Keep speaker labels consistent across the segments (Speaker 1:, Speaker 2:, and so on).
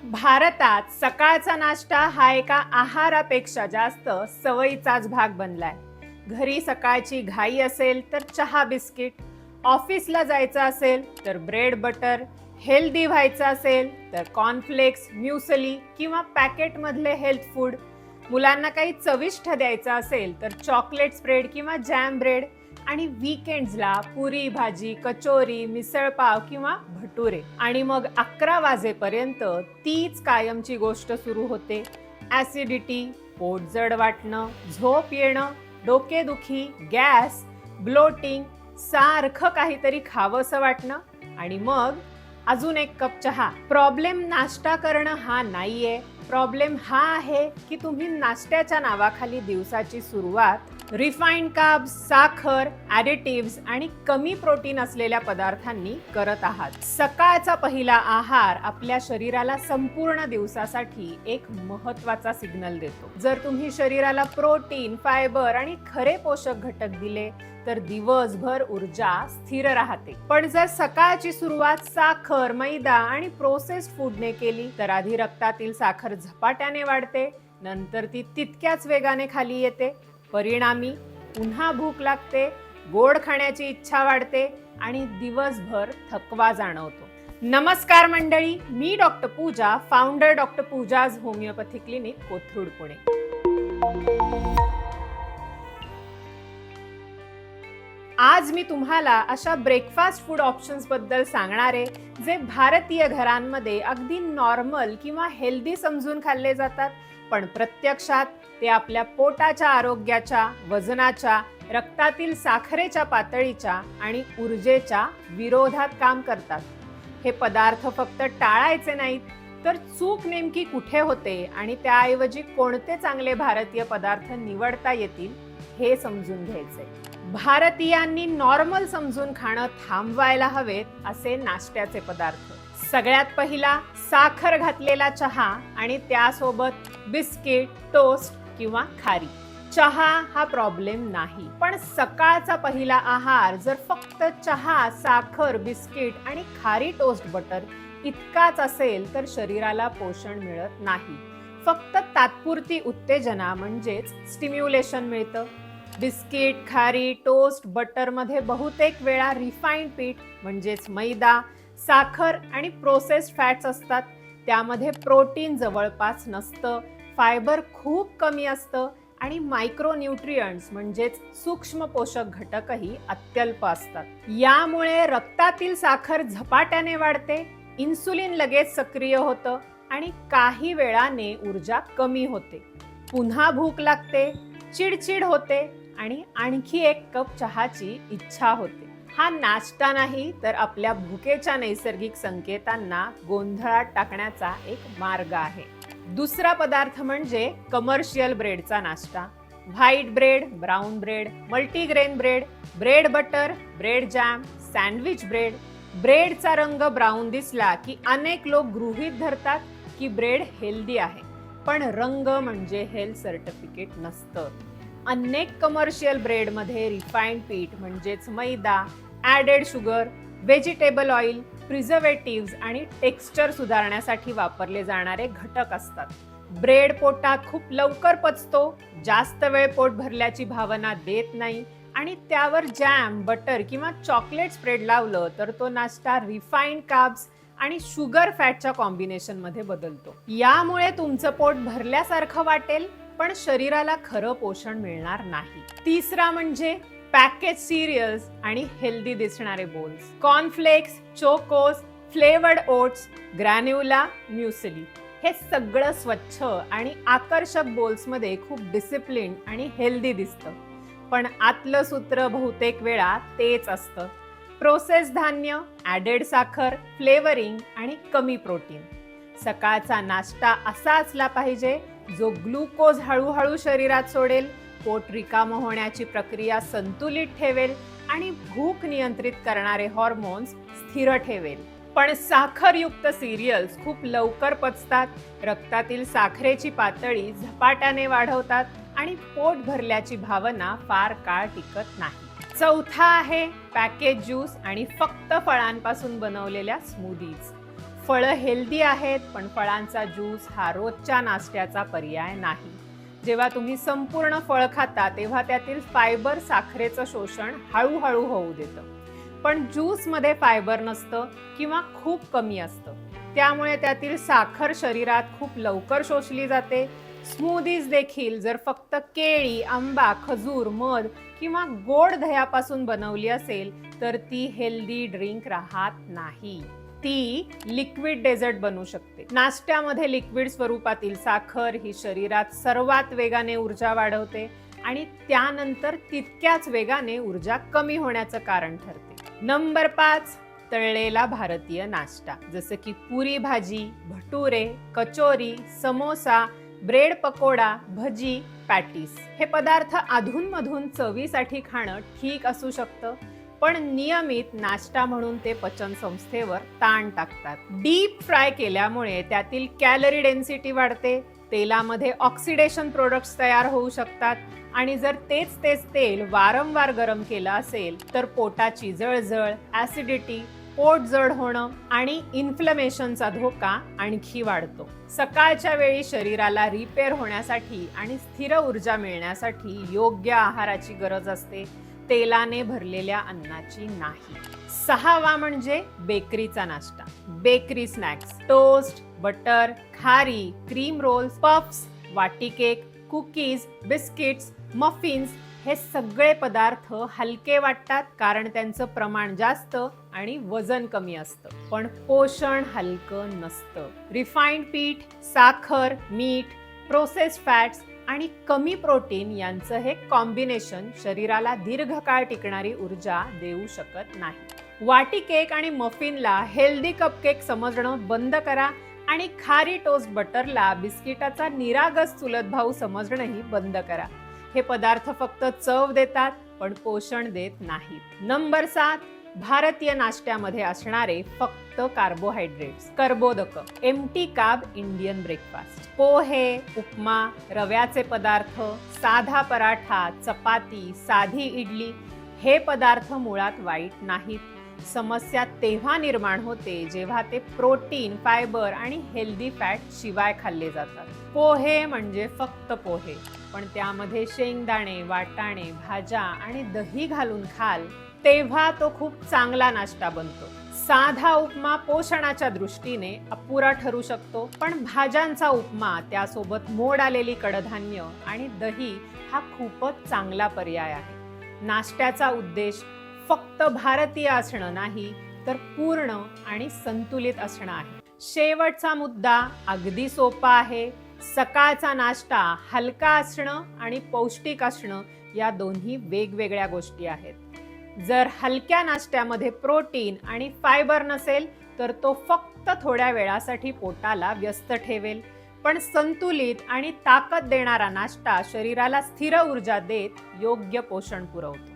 Speaker 1: भारतात सकाळचा नाश्ता हा एका आहारापेक्षा जास्त सवयीचाच भाग बनलाय. घरी सकाळची घाई असेल तर चहा बिस्किट, ऑफिसला जायचं असेल तर ब्रेड बटर, हेल्दी व्हायचं असेल तर कॉर्नफ्लेक्स, म्युसली किंवा पॅकेटमधले हेल्थ फूड, मुलांना काही चविष्ट द्यायचं असेल तर चॉकलेट स्प्रेड किंवा जॅम ब्रेड, आणि वीकेंड्सला पुरी भाजी, कचोरी, मिसळपाव किंवा भटुरे. आणि मग 11 वाजेपर्यंत तीच कायमची गोष्ट सुरू होते. ऍसिडिटी, पोट जड वाटणं, झोप येणं, डोकेदुखी, गॅस, ब्लोटिंग, सारखं काहीतरी खावंसं वाटणं, आणि मग अजून एक कप चहा. प्रॉब्लेम नाश्ता करणं हा नाहीये. प्रॉब्लेम हा आहे की तुम्ही नाश्त्याच्या नावाखाली दिवसाची सुरुवात रिफाईंड कार्ब्स, साखर, ॲडिटिव्ह्ज आणि कमी प्रोटीन असलेल्या पदार्थांनी करत आहात. सकाळचा पहिला आहार आपल्या शरीराला संपूर्ण दिवसासाठी एक महत्त्वाचा सिग्नल देतो. जर तुम्ही शरीराला प्रोटीन, फायबर आणि खरे पोषक घटक दिले तर दिवसभर ऊर्जा स्थिर राहते. पण जर सकाळची सुरुवात साखर, मैदा आणि प्रोसेस्ड फूडने केली तर आधी रक्तातील साखर झपाट्याने वाढते, नंतर ती तितक्याच वेगाने खाली येते. परिणामी पुन्हा भूक लागते, गोड खाण्याची इच्छा वाढते आणि दिवसभर थकवा जाणवतो. नमस्कार मंडळी, मी doctor Pooja, founder doctor Pooja's homeopathy clinic, Kothrud, Pune. आज मी तुम्हाला अशा ब्रेकफास्ट फूड ऑप्शन्स बद्दल सांगणार आहे जे भारतीय घरांमध्ये अगदी नॉर्मल किंवा हेल्दी समजून खाल्ले जातात, पण प्रत्यक्षात ते आपल्या पोटाच्या आरोग्याच्या, वजनाच्या, रक्तातील साखरेच्या पातळीच्या आणि ऊर्जेच्या विरोधात काम करतात. हे पदार्थ फक्त टाळायचे नाहीत, तर चूक नेमकी कुठे होते आणि त्याऐवजी कोणते चांगले भारतीय पदार्थ निवडता येतील हे समजून घ्यायचे. भारतीयांनी नॉर्मल समजून खाणं थांबवायला हवेत असे नाश्त्याचे पदार्थ. सगळ्यात पहिला, साखर घातलेला चहा आणि त्यासोबत बिस्किट, टोस्ट किंवा खारी. चहा हा प्रॉब्लेम नाही, पण सकाळचा पहिला आहार जर फक्त चहा, साखर, बिस्किट आणि खारी टोस्ट बटर इतकाच असेल तर शरीराला पोषण मिळत नाही. फक्त तात्पुरती उत्तेजना म्हणजेच स्टिम्युलेशन मिळतं. बिस्किट, खारी, टोस्ट, बटरमध्ये बहुतेक वेळा रिफाईंड पीठ म्हणजेच मैदा, साखर आणि प्रोसेस्ड फॅट्स असतात. त्यामध्ये प्रोटीन जवळपास नसतं, फायबर खूप कमी असतं आणि मायक्रोन्यूट्रियंट्स म्हणजेच सूक्ष्म पोषक घटकही अत्यल्प असतात. यामुळे रक्तातील साखर झपाट्याने वाढते, इन्सुलिन लगेच सक्रिय होतं आणि काही वेळाने ऊर्जा कमी होते. पुन्हा भूक लागते, चिडचिड होते आणि आणखी एक कप चहाची इच्छा होते. हा नाश्ता नाही तर आपल्या भुकेच्या नैसर्गिक संकेतांना गोंधळात टाकण्याचा एक मार्ग आहे. दुसरा पदार्थ म्हणजे कमर्शियल ब्रेडचा नाश्ता. White bread, brown bread, multigrain bread, bread butter, bread jam, sandwich bread. ब्रेडचा रंग ब्राऊन दिसला की अनेक लोक गृहीत धरतात की ब्रेड हेल्दी आहे, पण रंग म्हणजे हेल्थ सर्टिफिकेट नसतं. अनेक कमर्शियल ब्रेडमध्ये रिफाईंड पीठ म्हणजेच मैदा, ॲडेड शुगर, व्हेजिटेबल ऑइल, प्रिझर्वेटिव्ह्ज आणि टेक्स्चर सुधारण्यासाठी वापरले जाणारे घटक असतात. ब्रेड पोटात खूप लवकर पचतो, जास्त वेळ पोट भरल्याची भावना देत नाही आणि त्यावर जॅम, बटर किंवा चॉकलेट स्प्रेड लावलं तर तो नाश्ता रिफाईंड कार्ब्स आणि शुगर फॅटच्या कॉम्बिनेशनमध्ये बदलतो. यामुळे तुमचं पोट भरल्यासारखं वाटेल, पण शरीराला खरं पोषण मिळणार नाही. तिसरा म्हणजे पॅकेज सिरियल्स आणि हेल्दी दिसणारे bowls. Cornflakes, chocos, flavoured oats, granola, muesli हे सगळं स्वच्छ आणि आकर्षक बोल्समध्ये खूप डिसिप्लिन आणि हेल्दी दिसतं, पण आतलं सूत्र बहुतेक वेळा तेच असतं. प्रोसेस धान्य, ॲडेड साखर, फ्लेवरिंग आणि कमी प्रोटीन. सकाळचा नाश्ता असा असला पाहिजे जो ग्लुकोज हळूहळू शरीरात सोडेल, पोट रिकामं होण्याची प्रक्रिया संतुलित ठेवेल आणि भूक नियंत्रित करणारे हॉर्मोन्स स्थिर ठेवेल. पण साखरयुक्त सिरियल्स खूप लवकर पचतात, रक्तातील साखरेची पातळी झपाट्याने वाढवतात आणि पोट भरल्याची भावना फार काळ टिकत नाही. चौथा आहे पॅकेज ज्यूस आणि फक्त फळांपासून बनवलेल्या स्मूदीज. फळं हेल्दी आहेत, पण फळांचा ज्यूस हा रोजच्या नाश्त्याचा पर्याय नाही. जेव्हा तुम्ही संपूर्ण फळ खाता तेव्हा त्यातील फायबर साखरेचं शोषण हळूहळू होऊ देतं. पण ज्यूसमध्ये फायबर नसतं किंवा खूप कमी असतं. त्यामुळे त्यातील साखर शरीरात खूप लवकर शोषली जाते. स्मूदीज देखील जर फक्त केळी, आंबा, खजूर, मध किंवा गोड दह्यापासून बनवली असेल तर ती हेल्दी ड्रिंक राहत नाही. ती लिक्विड डेझर्ट बनू शकते. नाश्त्यामध्ये लिक्विड स्वरूपातील साखर ही शरीरात सर्वात वेगाने ऊर्जा वाढवते आणि त्यानंतर तितक्याच वेगाने ऊर्जा कमी होण्याचं कारण ठरते. नंबर 5, तळलेला भारतीय नाश्ता, जसं की पुरी भाजी, भटुरे, कचोरी, समोसा, ब्रेड पकोडा, भजी, पॅटीस. हे पदार्थ अधूनमधून चवीसाठी खाणं ठीक असू शकतं, पण नियमित नाश्ता म्हणून ते पचन संस्थेवर ताण टाकतात. डीप फ्राय केल्यामुळे त्यातील कॅलरी डेन्सिटी वाढते, तेलामध्ये ऑक्सिडेशन प्रोडक्ट्स तयार होऊ शकतात आणि जर तेच तेल वारंवार गरम केलं असेल तर पोटाची जळजळ, ऍसिडिटी, पोट जड होणं आणि इन्फ्लमेशनचा धोका आणखी वाढतो. सकाळच्या वेळी शरीराला रिपेअर होण्यासाठी आणि स्थिर ऊर्जा मिळण्यासाठी योग्य आहाराची गरज असते, तेलाने भरलेल्या अन्नाची नाही. 6वा म्हणजे बेकरीचा नाश्ता. बेकरी स्नॅक्स, टोस्ट, बटर, खारी, क्रीम रोल्स, पफ्स, वाटी केक, कुकीज, बिस्किट्स, मफिन्स हे सगळे पदार्थ हलके वाटतात कारण त्यांचं प्रमाण जास्त आणि वजन कमी असतं, पण पोषण हलकं नसतं. रिफाइंड पीठ, साखर, मीठ, प्रोसेस्ड फॅट्स आणि कमी प्रोटीन यांचं हे कॉम्बिनेशन शरीराला दीर्घकाळ टिकणारी ऊर्जा देऊ शकत नाही. वाटी केक आणि मफिनला हेल्दी कपकेक समजणं बंद करा आणि खारी टोस्ट बटरला बिस्किटाचा निरागस चुलत भाऊ समजणंही बंद करा. हे पदार्थ फक्त चव देतात पण पोषण देत नाहीत. नंबर 7, भारतीय नाश्त्यामध्ये असणारे फक्त कार्बोहायड्रेट्स, कर्बोदक, एम्प्टी कार्ब इंडियन ब्रेकफास्ट. पोहे, उपमा, रव्याचे पदार्थ, साधा पराठा, चपाती, साधी इडली हे पदार्थ मुळात वाईट नाहीत. समस्या तेव्हा निर्माण होते जेव्हा ते प्रोटीन, फायबर आणि हेल्दी फॅट शिवाय खाल्ले जातात. पोहे म्हणजे फक्त पोहे, पण त्यामध्ये शेंगदाणे, वाटाणे, भाज्या आणि दही घालून खाल तेव्हा तो खूप चांगला नाश्ता बनतो. साधा उपमा पोषणाच्या दृष्टीने अपुरा ठरू शकतो, पण भाज्यांचा उपमा, त्यासोबत मोड आलेली कडधान्य आणि दही हा खूपच चांगला पर्याय आहे. नाश्त्याचा उद्देश फक्त भारतीय असणं नाही तर पूर्ण आणि संतुलित असणं आहे. शेवटचा मुद्दा अगदी सोपा आहे. सकाळचा नाश्ता हलका असणं आणि पौष्टिक असणं या दोन्ही वेगवेगळ्या गोष्टी आहेत. जर हलक्या नाश्त्यामध्ये प्रोटीन आणि फायबर नसेल तर तो फक्त थोड्या वेळासाठी पोटाला व्यस्त ठेवेल, पण संतुलित आणि ताकद देणारा नाश्ता शरीराला स्थिर ऊर्जा देत योग्य पोषण पुरवतो.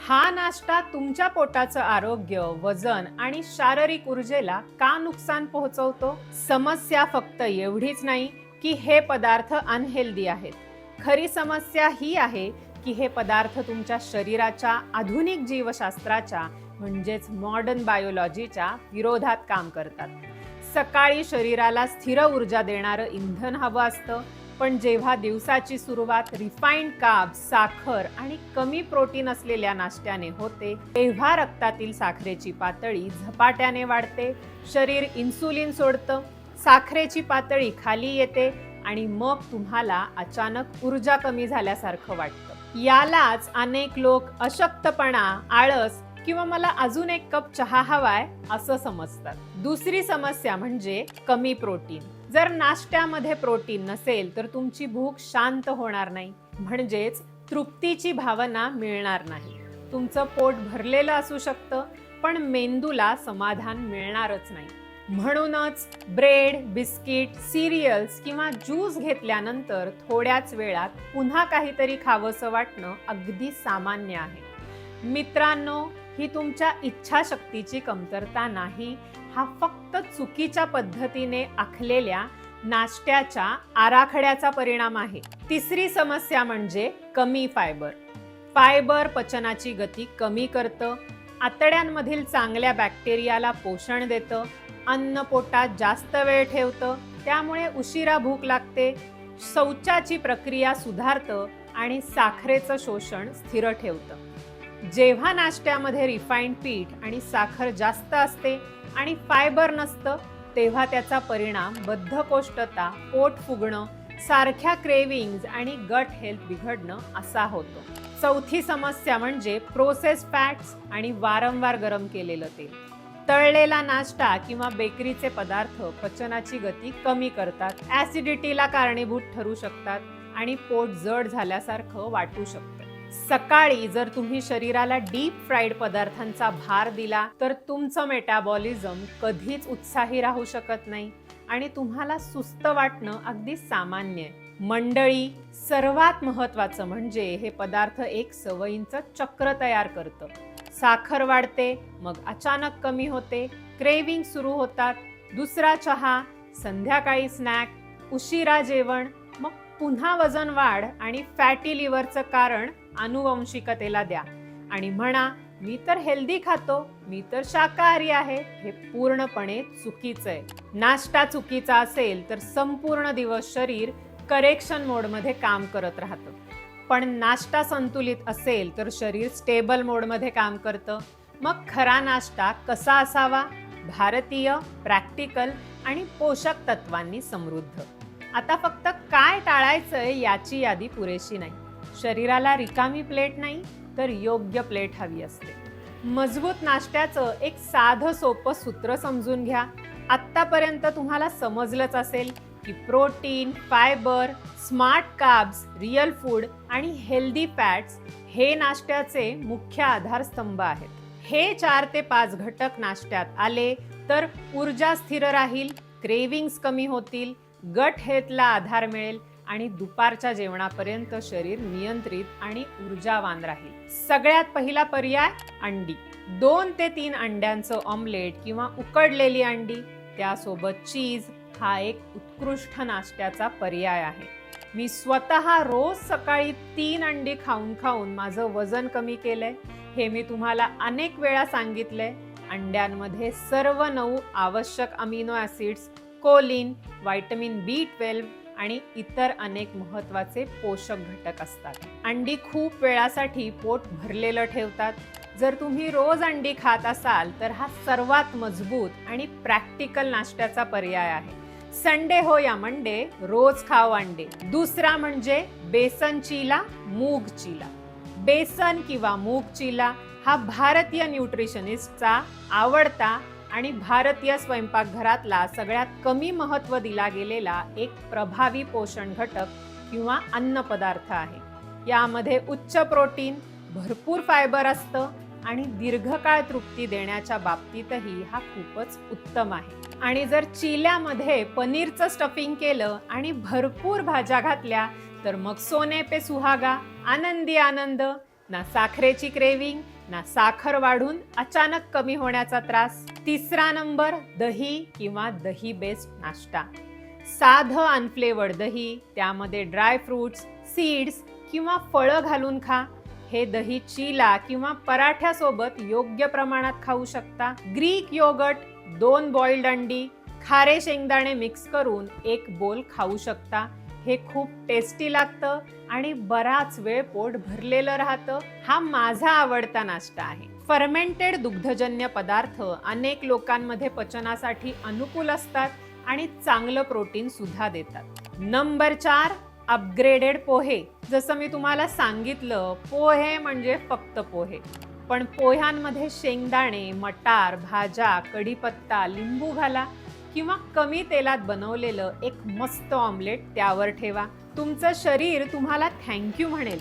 Speaker 1: हा नाश्ता तुमच्या पोटाचं आरोग्य, वजन आणि शारीरिक ऊर्जेला का नुकसान पोहोचवतो? समस्या फक्त एवढीच नाही की हे पदार्थ अनहेल्दी आहेत. खरी समस्या ही आहे की हे पदार्थ तुमच्या शरीराच्या आधुनिक जीवशास्त्राच्या म्हणजेच मॉडर्न बायोलॉजीच्या विरोधात काम करतात. सकाळी शरीराला स्थिर ऊर्जा देणारं इंधन हवं असतं, पण जेव्हा दिवसाची सुरुवात रिफाइंड कार्ब, साखर आणि कमी प्रोटीन असलेल्या नाश्त्याने होते तेव्हा रक्तातील साखरेची पातळी झपाट्याने वाढते, शरीर इन्सुलिन सोडतं, साखरेची पातळी खाली येते आणि मग तुम्हाला अचानक ऊर्जा कमी झाल्यासारखं वाटतं. यालाच अनेक लोक अशक्तपणा, आळस किंवा मला अजून एक कप चहा हवाय असं समजतात. दुसरी समस्या म्हणजे कमी प्रोटीन. जर नाश्त्यामध्ये प्रोटीन नसेल तर तुमची भूक शांत होणार नाही, म्हणजेच तृप्तीची भावना मिळणार नाही. तुमचं पोट भरलेलं असू शकतं पण मेंदूला समाधान मिळणारच नाही. म्हणूनच ब्रेड, बिस्किट, सिरियल्स किंवा ज्यूस घेतल्यानंतर थोड्याच वेळात पुन्हा काहीतरी खावंसं वाटणं अगदी सामान्य आहे. मित्रांनो, ही तुमच्या इच्छाशक्तीची कमतरता नाही, हा फक्त चुकीच्या पद्धतीने आखलेल्या नाश्त्याच्या आराखड्याचा परिणाम आहे. तिसरी समस्या म्हणजे कमी फायबर. फायबर पचनाची गती कमी करतं, आतड्यांमधील चांगल्या बॅक्टेरियाला पोषण देतं, अन्न पोटात जास्त वेळ ठेवतं, त्यामुळे उशिरा भूक लागते, शौचाची प्रक्रिया सुधारतं आणि साखरेचं शोषण स्थिर ठेवतं. जेव्हा नाश्त्यामध्ये रिफाईंड पीठ आणि साखर जास्त असते आणि फायबर नसतं, तेव्हा त्याचा परिणाम बद्धकोष्ठता, पोट फुगणं, सारख्या क्रेविंग्ज आणि गट हेल्थ बिघडणं असा होतो. चौथी समस्या म्हणजे प्रोसेस फॅट्स आणि वारंवार गरम केलेलं तेल. तळलेला नाश्ता किंवा बेकरीचे पदार्थ पचनाची गती कमी करतात, ॲसिडिटीला कारणीभूत ठरू शकतात आणि पोट जड झाल्यासारखं वाटू शकतं. सकाळी जर तुम्ही शरीराला डीप फ्राईड पदार्थांचा भार दिला तर तुमचं मेटाबॉलिझम कधीच उत्साही राहू शकत नाही आणि तुम्हाला सुस्त वाटणं अगदी सामान्य आहे. मंडळी, सर्वात महत्त्वाचं म्हणजे हे पदार्थ एक सवयींचं चक्र तयार करतं. साखर वाढते, मग अचानक कमी होते, क्रेविंग सुरू होतात, दुसरा चहा, संध्याकाळी स्नॅक, उशिरा जेवण, मग पुन्हा वजन वाढ आणि फॅटी लिव्हरचं कारण आनुवंशिकतेला द्या आणि म्हणा मी तर हेल्दी खातो, मी तर शाकाहारी आहे. हे पूर्णपणे चुकीचं आहे. नाश्ता चुकीचा असेल तर संपूर्ण दिवस शरीर करेक्शन मोडमध्ये काम करत राहतं, पण नाश्ता संतुलित असेल तर शरीर स्टेबल मोडमध्ये काम करतं. मग खरा नाश्ता कसा असावा? भारतीय, प्रॅक्टिकल आणि पोषक तत्वांनी समृद्ध. आता फक्त काय टाळायचंय याची यादी पुरेशी नाही. शरीराला रिकामी प्लेट नाही तर योग्य प्लेट हवी असते. मजबूत नाश्त्याचं एक साधं सोपं सूत्र समजून घ्या. आत्तापर्यंत तुम्हाला समजलंच असेल की protein, fibre, smart carbs, real food आणि हेल्दी फॅट्स हे नाश्त्याचे मुख्य आधारस्तंभ आहेत. हे 4 ते 5 घटक नाश्त्यात आले तर ऊर्जा स्थिर राहील, क्रेविंग्स कमी होतील, गट हेल्थला आधार मिळेल आणि दुपारच्या जेवणापर्यंत शरीर नियंत्रित आणि ऊर्जावान राहील. सगळ्यात पहिला पर्याय अंडी. 2 ते 3 अंड्यांचं ऑमलेट किंवा उकडलेली अंडी त्यासोबत चीज हा एक उत्कृष्ट नाश्त्याचा पर्याय आहे. मी स्वतः रोज सकाळी 3 अंडी खाऊन खाऊन माझं वजन कमी केलंय. हे मी तुम्हाला अनेक वेळा सांगितलंय. अंड्यांमध्ये सर्व 9 आवश्यक amino acids, choline, vitamin B12 आणि इतर अनेक महत्त्वाचे पोषक घटक असतात. अंडी खूप वेळासाठी पोट भरलेलं ठेवतात. जर तुम्ही रोज अंडी खात असाल तर हा सर्वात मजबूत आणि प्रॅक्टिकल नाश्त्याचा पर्याय आहे. संडे हो या मंडे रोज खाओ अंडे. दुसरा म्हणजे बेसन चीला, मूग चीला. बेसन किंवा मूग चीला हा भारतीय न्यूट्रिशनिस्टचा आवडता आणि भारतीय स्वयंपाकघरातला सगळ्यात कमी महत्त्व दिला गेलेला एक प्रभावी पोषण घटक किंवा अन्न पदार्थ आहे. यामध्ये उच्च प्रोटीन, भरपूर फायबर असतं आणि दीर्घकाळ तृप्ती देण्याच्या बाबतीतही हा खूपच उत्तम आहे. आणि जर चिल्यामध्ये पनीरचं स्टफिंग केलं आणि भरपूर भाज्या घातल्या तर मग सोने पे सुहागा, आनंदी आनंद. ना साखरेची क्रेविंग, ना साखर वाढून अचानक कमी होण्याचा त्रास. तिसरा नंबर दही किंवा दही बेस्ड नाश्ता. साधं अनफ्लेवर्ड दही, त्यामध्ये ड्राय फ्रुट्स, सीड्स किंवा फळं घालून खा. हे दही चीला किंवा पराठ्यासोबत योग्य प्रमाणात खाऊ शकता. ग्रीक योगर्ट, 2 बॉइल्ड अंडी, खारे शेंगदाणे मिक्स करून 1 बोल खाऊ शकता. हे खूप टेस्टी लागतं आणि बराच वेळ पोट भरलेलं राहतं. हा माझा आवडता नाश्ता आहे. फर्मेंटेड दुग्धजन्य पदार्थ अनेक लोकांमध्ये पचनासाठी अनुकूल असतात आणि चांगलं प्रोटीन सुद्धा देतात. नंबर 4 अपग्रेडेड पोहे. जसं मी तुम्हाला सांगितलं, पोहे म्हणजे फक्त पोहे, पण पोह्यांमध्ये शेंगदाणे, मटार, भाज्या, कढीपत्ता, लिंबू घाला किंवा कमी तेलात बनवलेलं एक मस्त ऑमलेट त्यावर ठेवा. तुमचं शरीर तुम्हाला थँक्यू म्हणेल.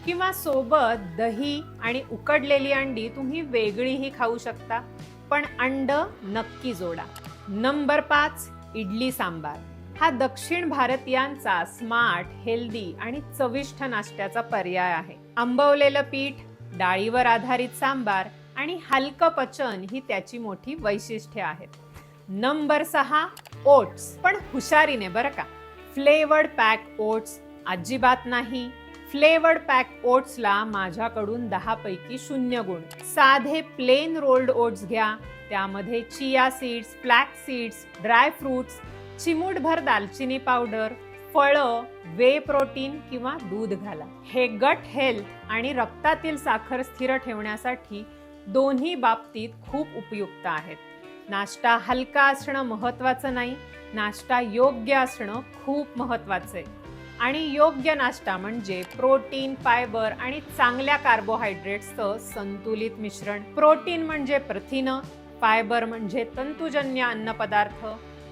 Speaker 1: किंवा सोबत दही आणि उकडलेली अंडी तुम्ही वेगळीही खाऊ शकता, पण अंड नक्की जोडा. नंबर 5 इडली सांबार. हा दक्षिण भारतीयांचा स्मार्ट, हेल्दी आणि चविष्ट नाश्त्याचा पर्याय आहे. आंबवलेलं पीठ, डाळीवर आधारित सांबार आणि हलकं पचन ही त्याची मोठी वैशिष्ट्ये आहेत. नंबर 6 ओट्स, पण हुशारीने बरं का. फ्लेवर्ड पॅक ओट्स अजिबात नाही. फ्लेवर्ड पॅक ओट्सला माझ्याकडून 10 पैकी 0 गुण. साधे प्लेन रोल्ड ओट्स घ्या, त्यामध्ये chia seeds, flax seeds, dry fruits, चिमूटभर दालचिनी पावडर, फळं, वे प्रोटीन किंवा दूध घाला. हे गट हेल्थ आणि रक्तातील साखर स्थिर ठेवण्यासाठी दोन्ही बाबतीत खूप उपयुक्त आहेत. नाश्ता हलका असणं महत्त्वाचं नाही, नाश्ता योग्य असणं खूप महत्त्वाचं आहे. आणि योग्य नाश्ता म्हणजे प्रोटीन, फायबर आणि चांगल्या कार्बोहायड्रेट्सचं संतुलित मिश्रण. प्रोटीन म्हणजे प्रथिनं, फायबर म्हणजे तंतुजन्य अन्नपदार्थ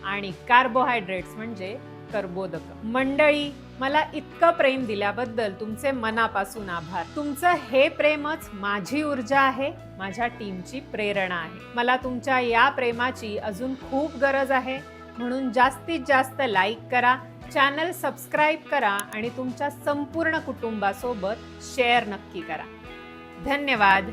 Speaker 1: आणि कार्बोहायड्रेट्स म्हणजे कर्बोदक. मंडळी, मला इतकं प्रेम दिल्याबद्दल तुमचे मनापासून आभार. तुमचं हे प्रेमच माझी ऊर्जा आहे, माझ्या टीमची प्रेरणा आहे. मला तुमच्या या प्रेमाची अजून खूप गरज आहे, म्हणून जास्तीत जास्त लाईक करा, चॅनल सबस्क्राईब करा आणि तुमच्या संपूर्ण कुटुंबासोबत शेअर नक्की करा. धन्यवाद.